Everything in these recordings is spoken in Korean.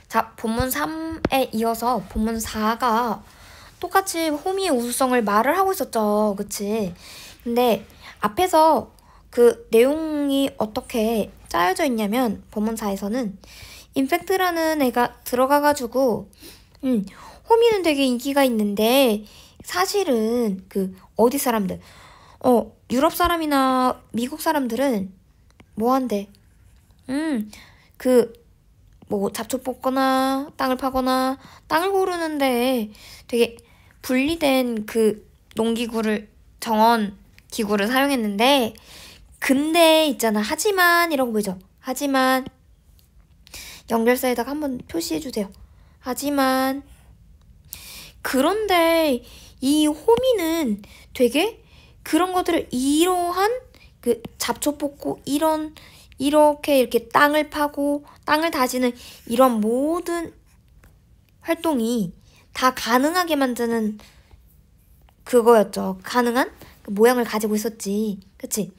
자, 본문 3에 이어서 본문 4가 똑같이 호미의 우수성을 말을 하고 있었죠. 그치? 근데 앞에서 그 내용이 어떻게 짜여져 있냐면 본문 4에서는 인팩트라는 애가 들어가가지고 호미는 되게 인기가 있는데 사실은 그 어디 사람들 유럽 사람이나 미국 사람들은 뭐 한대? 그 뭐 잡초 뽑거나 땅을 파거나 땅을 고르는데 되게 분리된 그 농기구를 정원 기구를 사용했는데 근데 있잖아 하지만 이라고 보이죠. 하지만 연결사에다가 한번 표시해주세요. 하지만 그런데 이 호미는 되게 그런 것들을 이러한 그 잡초 뽑고 이렇게 땅을 파고 땅을 다지는 이런 모든 활동이 다 가능하게 만드는 그거였죠. 가능한 그 모양을 가지고 있었지. 그치?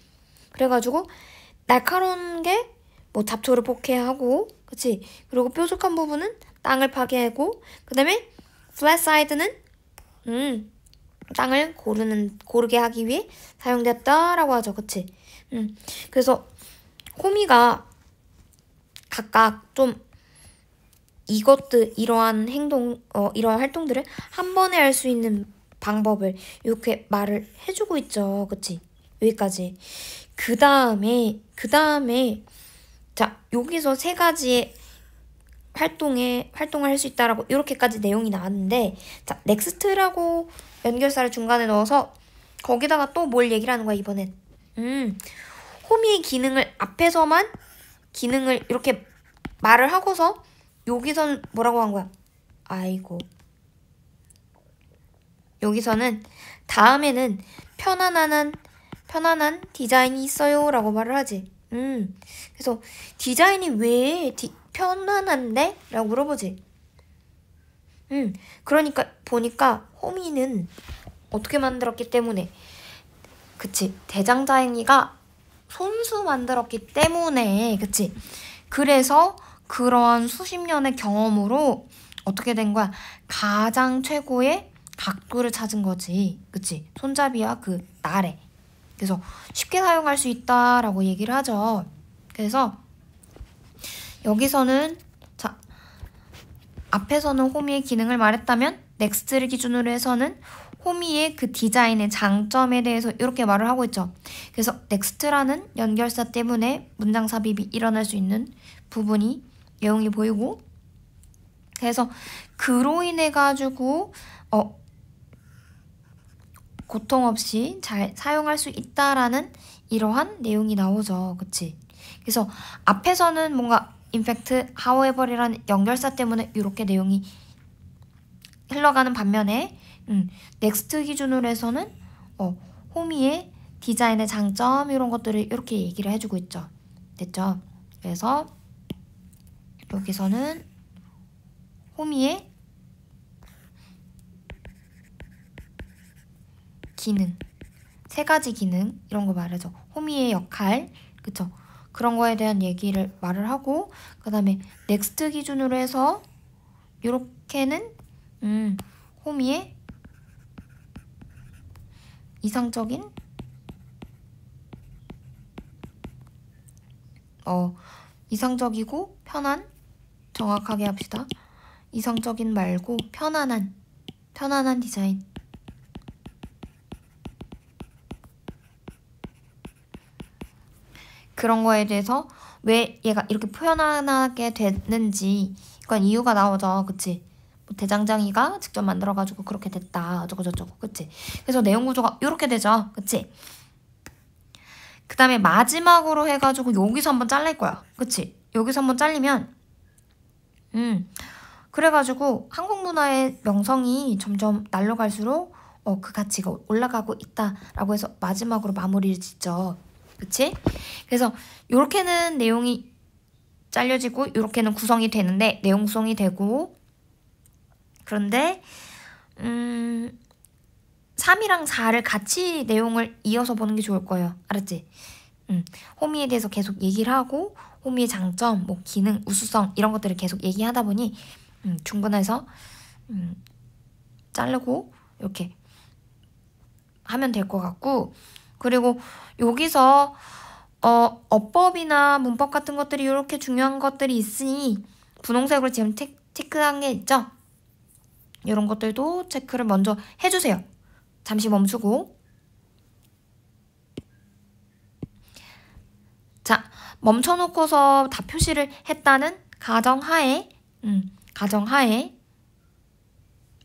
그래가지고 날카로운 게 뭐 잡초를 포개하고 그치? 그리고 뾰족한 부분은 땅을 파괴하고 그 다음에 플랫 사이드는 땅을 고르게 하기 위해 사용되었다라고 하죠. 그치? 그래서 호미가 각각 좀 이러한 이러한 활동들을 한 번에 할 수 있는 방법을 이렇게 말을 해주고 있죠. 그치? 여기까지. 그 다음에 자, 여기서 세 가지의 활동을 할 수 있다라고 이렇게까지 내용이 나왔는데 자, 넥스트라고 연결사를 중간에 넣어서 거기다가 또 뭘 얘기를 하는 거야, 이번엔. 호미의 기능을 앞에서만 기능을 이렇게 말을 하고서 여기서는 뭐라고 한 거야? 아이고. 여기서는 다음에는 편안한 디자인이 있어요 라고 말을 하지. 그래서 디자인이 왜 편안한데? 라고 물어보지. 그러니까 보니까 호미는 어떻게 만들었기 때문에 그치 대장자행이가 손수 만들었기 때문에 그치 그래서 그러한 수십 년의 경험으로 어떻게 된 거야? 가장 최고의 각도를 찾은 거지. 그치? 손잡이와 그 날에. 그래서 쉽게 사용할 수 있다라고 얘기를 하죠. 그래서 여기서는 자 앞에서는 호미의 기능을 말했다면 넥스트를 기준으로 해서는 호미의 그 디자인의 장점에 대해서 이렇게 말을 하고 있죠. 그래서 넥스트라는 연결사 때문에 문장 삽입이 일어날 수 있는 부분이 내용이 보이고 그래서 그로 인해 가지고 고통 없이 잘 사용할 수 있다라는 이러한 내용이 나오죠. 그치? 그래서 앞에서는 뭔가 인팩트, however이라는 연결사 때문에 이렇게 내용이 흘러가는 반면에 넥스트 기준으로 해서는 호미의 디자인의 장점 이런 것들을 이렇게 얘기를 해주고 있죠. 됐죠? 그래서 여기서는 호미의 기능, 세 가지 기능 이런 거 말하죠. 호미의 역할, 그쵸? 그런 거에 대한 얘기를 말을 하고 그 다음에 넥스트 기준으로 해서 이렇게는 호미의 이상적인 이상적이고 편한 정확하게 합시다. 이상적인 말고 편안한 디자인. 그런 거에 대해서 왜 얘가 이렇게 편안하게 됐는지 그건 이유가 나오죠. 그치? 뭐 대장장이가 직접 만들어가지고 그렇게 됐다. 어쩌고저쩌고. 그치? 그래서 내용 구조가 이렇게 되죠. 그치? 그 다음에 마지막으로 해가지고 여기서 한번 잘릴 거야. 그치? 여기서 한번 잘리면 그래가지고 한국 문화의 명성이 점점 날려갈수록 그 가치가 올라가고 있다라고 해서 마지막으로 마무리를 짓죠. 그치? 그래서 요렇게는 내용이 잘려지고 요렇게는 구성이 되는데 내용 구성이 되고 그런데 3이랑 4를 같이 내용을 이어서 보는 게 좋을 거예요. 알았지? 호미에 대해서 계속 얘기를 하고 호미의 장점, 뭐 기능, 우수성 이런 것들을 계속 얘기하다 보니 충분해서 자르고 이렇게 하면 될 것 같고, 그리고 여기서 어법이나 문법 같은 것들이 이렇게 중요한 것들이 있으니 분홍색으로 지금 체크한 게 있죠? 이런 것들도 체크를 먼저 해주세요. 잠시 멈추고. 자, 멈춰놓고서 다 표시를 했다는 가정하에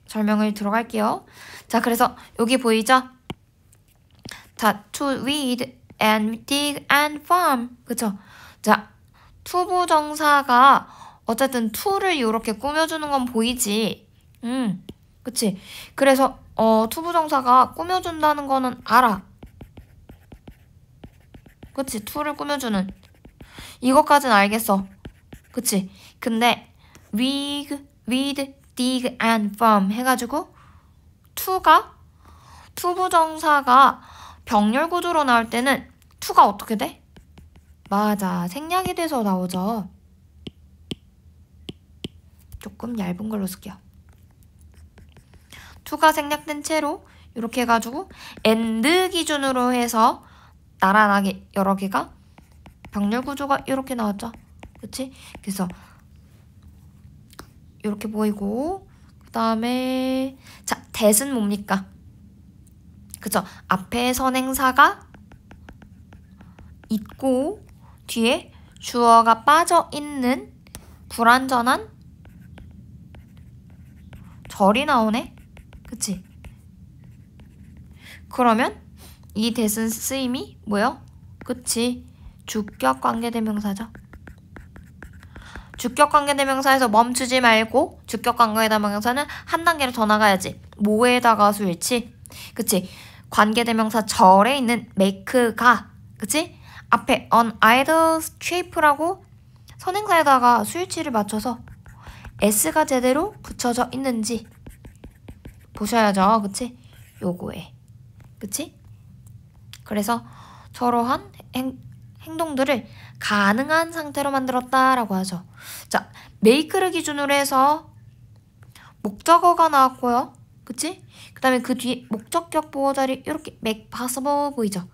설명을 들어갈게요. 자, 그래서 여기 보이죠? 자, to weed and dig and farm. 그쵸? 자, 투부정사가 어쨌든 to를 이렇게 꾸며주는 건 보이지? 그치? 그래서 투부정사가 꾸며준다는 거는 알아. 그치? to를 꾸며주는 이것까진 알겠어. 그치? 근데 weed, dig and farm 해가지고 투부정사가 병렬 구조로 나올 때는 to가 어떻게 돼? 맞아, 생략이 돼서 나오죠. 조금 얇은 걸로 쓸게요. to가 생략된 채로 이렇게 해가지고 and 기준으로 해서 나란하게 여러 개가 병렬 구조가 이렇게 나왔죠. 그치? 그래서 이렇게 보이고, 그 다음에 자, that은 뭡니까? 그쵸? 앞에 선행사가 있고 뒤에 주어가 빠져있는 불완전한 절이 나오네? 그치? 그러면 이 that은 쓰임이 뭐요? 그치? 주격 관계대명사죠. 주격 관계대명사에서 멈추지 말고 주격 관계대명사는 한 단계를 더 나가야지. 뭐에다가 수일치? 그치? 관계대명사 절에 있는 make가, 그치? 앞에 on either shape라고 선행사에다가 수일치를 맞춰서 s가 제대로 붙여져 있는지 보셔야죠. 그치? 요거에. 그치? 그래서 저러한 행동들을 가능한 상태로 만들었다라고 하죠. 자, make를 기준으로 해서 목적어가 나왔고요. 그치? 그 다음에 그 뒤에 목적격 보호 자리 이렇게 make possible 보이죠?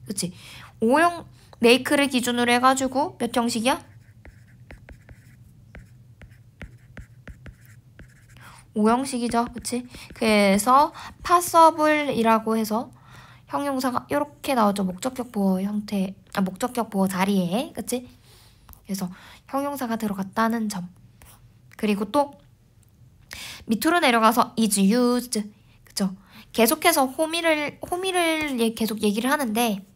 그치? 5형 make를 기준으로 해가지고 몇 형식이야? 5형식이죠. 그치? 그래서 possible이라고 해서 형용사가 이렇게 나오죠. 목적격 보호 형태, 목적격 보호 자리에. 그치? 그래서 형용사가 들어갔다는 점. 그리고 또 밑으로 내려가서 is used. 그쵸? 계속해서 호미를 계속 얘기를 하는데,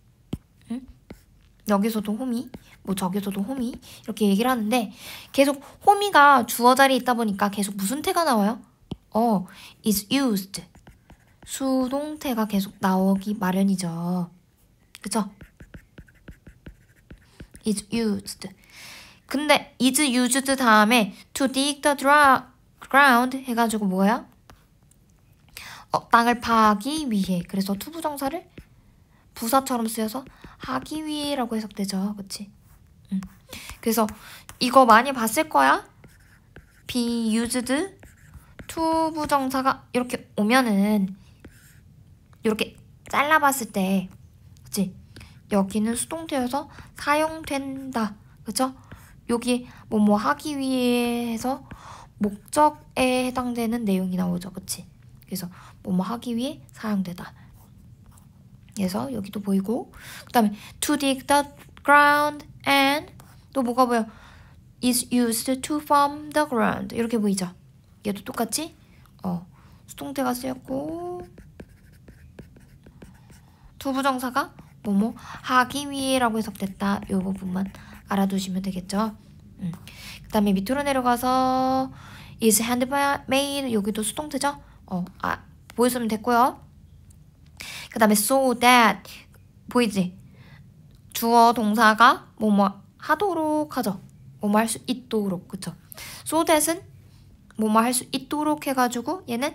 여기서도 호미, 뭐 저기서도 호미 이렇게 얘기를 하는데 계속 호미가 주어 자리에 있다 보니까 계속 무슨 태가 나와요? is used. 수동태가 계속 나오기 마련이죠. 그쵸? is used. 근데 is used 다음에 to dig the ground 해가지고 뭐야? 땅을 파기 위해. 그래서 투부정사를 부사처럼 쓰여서 하기 위해라고 해석되죠. 그치? 그래서 이거 많이 봤을 거야. be used 투부정사가 이렇게 오면은 이렇게 잘라봤을 때, 그치? 여기는 수동태여서 사용된다. 그쵸? 여기 뭐뭐 하기 위해 해서 목적에 해당되는 내용이 나오죠. 그치? 그래서 뭐뭐 하기 위해 사용되다. 그래서 여기도 보이고, 그 다음에 to dig the ground and 또 뭐가 보여? is used to farm the ground. 이렇게 보이죠? 얘도 똑같이 수동태가 쓰였고 투부정사가 뭐뭐 하기 위해라고 해석됐다. 이 부분만 알아두시면 되겠죠. 그 다음에 밑으로 내려가서 is handmade. 여기도 수동태죠. 보였으면 됐고요. 그 다음에 so that 보이지? 주어 동사가 뭐뭐 하도록 하죠. 뭐뭐 할 수 있도록. 그쵸? so that은 뭐뭐 할 수 있도록 해가지고 얘는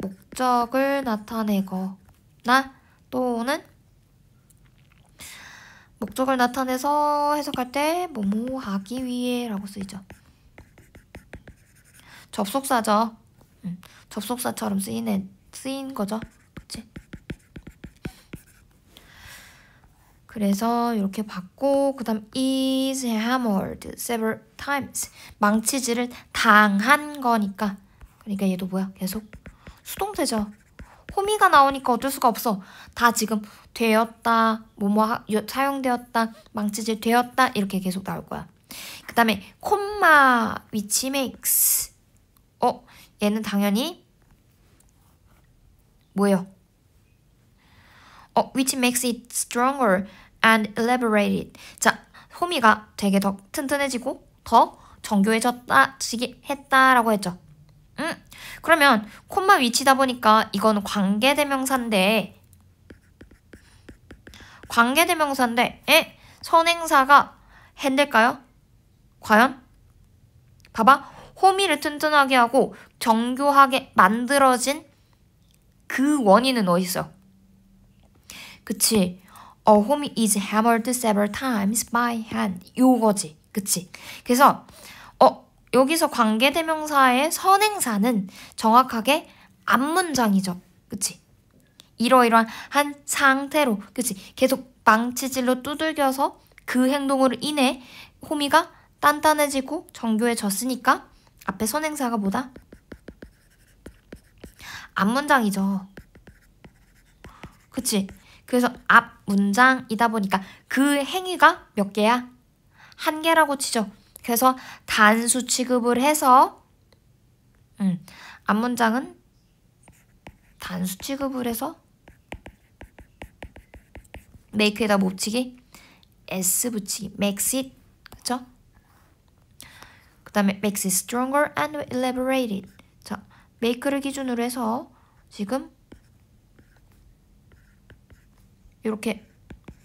목적을 나타내거나 또는 목적을 나타내서 해석할 때 뭐뭐 하기 위해 라고 쓰이죠. 접속사죠. 접속사처럼 쓰인 거죠. 그치? 그래서 이렇게 봤고 그 다음 is hammered several times. 망치질을 당한 거니까. 그러니까 얘도 뭐야? 계속 수동태죠. 호미가 나오니까 어쩔 수가 없어. 다 지금 되었다, 사용되었다, 망치질 되었다 이렇게 계속 나올 거야. 그 다음에 콤마 which makes 얘는 당연히 뭐예요? which makes it stronger and elaborated. 자, 호미가 되게 더 튼튼해지고 더 정교해졌다, 했다라고 했죠. 그러면 콤마 위치다 보니까 이거는 관계대명사인데 선행사가 했을까요? 과연? 봐봐. 호미를 튼튼하게 하고 정교하게 만들어진 그 원인은 어디 있어? 그치? 호미 is hammered several times by hand. 요거지. 그치? 그래서 여기서 관계대명사의 선행사는 정확하게 앞문장이죠. 그치? 이러이러한 상태로, 그치? 계속 망치질로 두들겨서 그 행동으로 인해 호미가 단단해지고 정교해졌으니까 앞에 선행사가 뭐다? 앞문장이죠. 그치? 그래서 앞문장이다 보니까 그 행위가 몇 개야? 한 개라고 치죠. 그래서 단수 취급을 해서 앞문장은 단수 취급을 해서 make에다 뭐 붙이기? s 붙이기. makes it. 그쵸? 그 다음에 makes it stronger and elaborated. 자, make를 기준으로 해서 지금 이렇게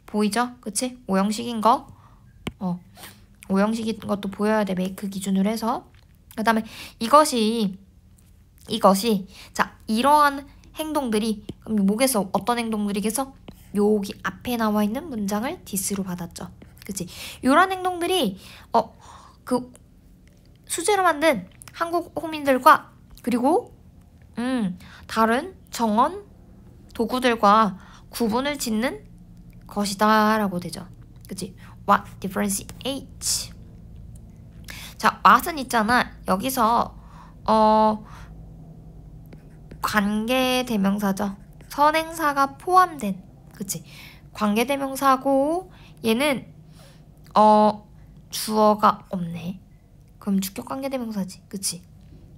보이죠? 그치? 오형식인 거. 오형식인 것도 보여야 돼. make 기준으로 해서. 그 다음에 이것이 자, 이러한 행동들이 그럼 뭐겠어? 어떤 행동들이겠어? 여기 앞에 나와 있는 문장을 디스로 받았죠. 그치? 이런 행동들이 그 수제로 만든 한국 호민들과 그리고 다른 정언 도구들과 구분을 짓는 것이다 라고 되죠. 그치? What differentiates. 자, what은 있잖아. 여기서 관계대명사죠. 선행사가 포함된, 그치? 관계대명사고 얘는 주어가 없네. 그럼 주격 관계대명사지. 그치?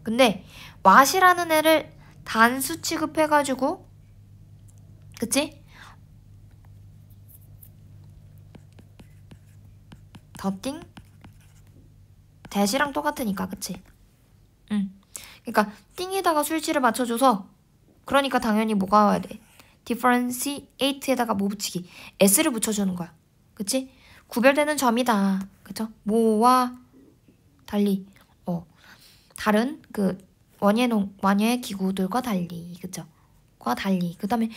근데 what이라는 애를 단수 취급해가지고, 그치? 더띵 대시랑 똑같으니까. 그치? 그러니까 띵에다가 술치를 맞춰줘서 그러니까 당연히 뭐가 와야 돼? differentiate에다가 뭐 붙이기? s를 붙여주는 거야. 그치? 구별되는 점이다. 그쵸? 뭐와 달리 다른 그 원예의 기구들과 달리. 그쵸? 과 달리. 그 다음에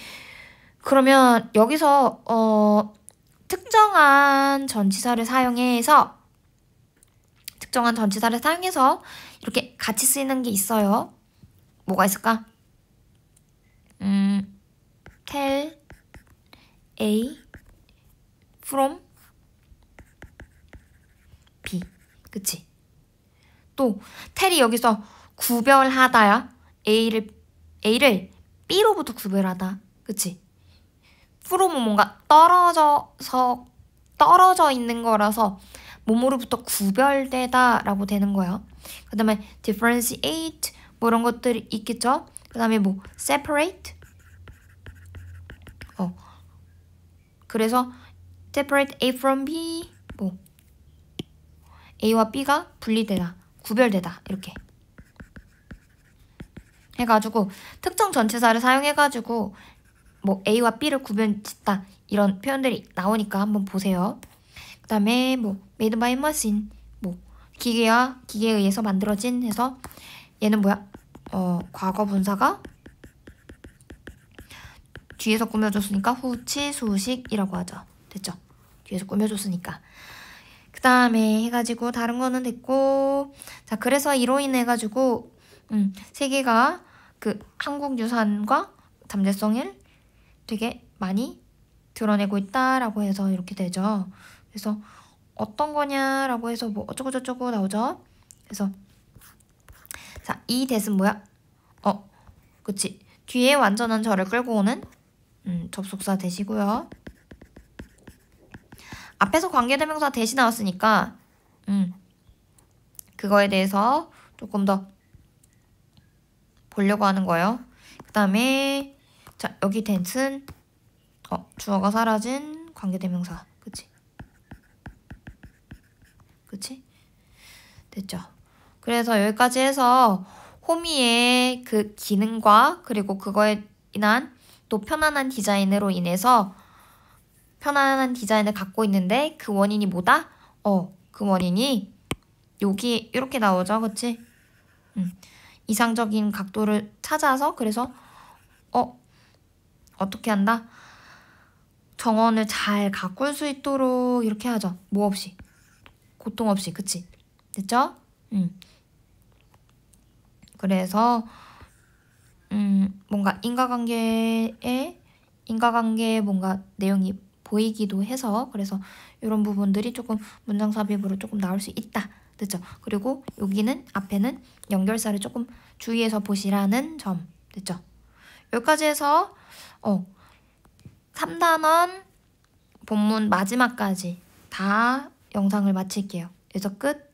그러면 여기서 특정한 전치사를 사용해서 이렇게 같이 쓰이는 게 있어요. 뭐가 있을까? tell A from B. 그치? 또 tell이 여기서 구별하다야. A를 B로부터 구별하다. 그치? from은 뭔가 떨어져 있는 거라서 뭐뭐로부터 구별되다 라고 되는 거야. 그 다음에 differentiate 뭐 이런 것들이 있겠죠. 그 다음에 뭐 separate 그래서 separate A from B 뭐 A와 B가 분리되다 구별되다 이렇게 해가지고 특정 전치사를 사용해가지고 뭐 A와 B를 구별짓다 이런 표현들이 나오니까 한번 보세요. 그 다음에 뭐 made by machine 뭐 기계에 의해서 만들어진 해서 얘는 뭐야? 과거 분사가 뒤에서 꾸며줬으니까 후치 수식이라고 하죠. 됐죠? 뒤에서 꾸며줬으니까. 그 다음에 해가지고 다른 거는 됐고, 자, 그래서 이로 인해 가지고 세계가 그 한국 유산과 잠재성을 되게 많이 드러내고 있다라고 해서 이렇게 되죠. 그래서 어떤 거냐라고 해서 뭐 어쩌고 저쩌고 나오죠. 그래서 자, 이 대은 뭐야? 그치. 뒤에 완전한 저를 끌고 오는 접속사 대시고요. 앞에서 관계대명사 대시 나왔으니까 그거에 대해서 조금 더 보려고 하는 거예요. 그 다음에 자, 여기 that은 주어가 사라진 관계대명사. 그치? 됐죠? 그래서 여기까지 해서 호미의 그 기능과 그리고 그거에 인한 또 편안한 디자인으로 인해서 편안한 디자인을 갖고 있는데 그 원인이 뭐다? 그 원인이 여기 이렇게 나오죠. 그치? 이상적인 각도를 찾아서 그래서 어떻게 한다? 정원을 잘 가꿀 수 있도록 이렇게 하죠. 뭐 없이. 고통 없이. 그치? 됐죠? 그래서 뭔가 인과관계에 뭔가 내용이 보이기도 해서 그래서 이런 부분들이 조금 문장 삽입으로 조금 나올 수 있다. 됐죠? 그리고 여기는 앞에는 연결사를 조금 주의해서 보시라는 점. 됐죠? 여기까지 해서 3단원 본문 마지막까지 다 영상을 마칠게요. 그래서 끝.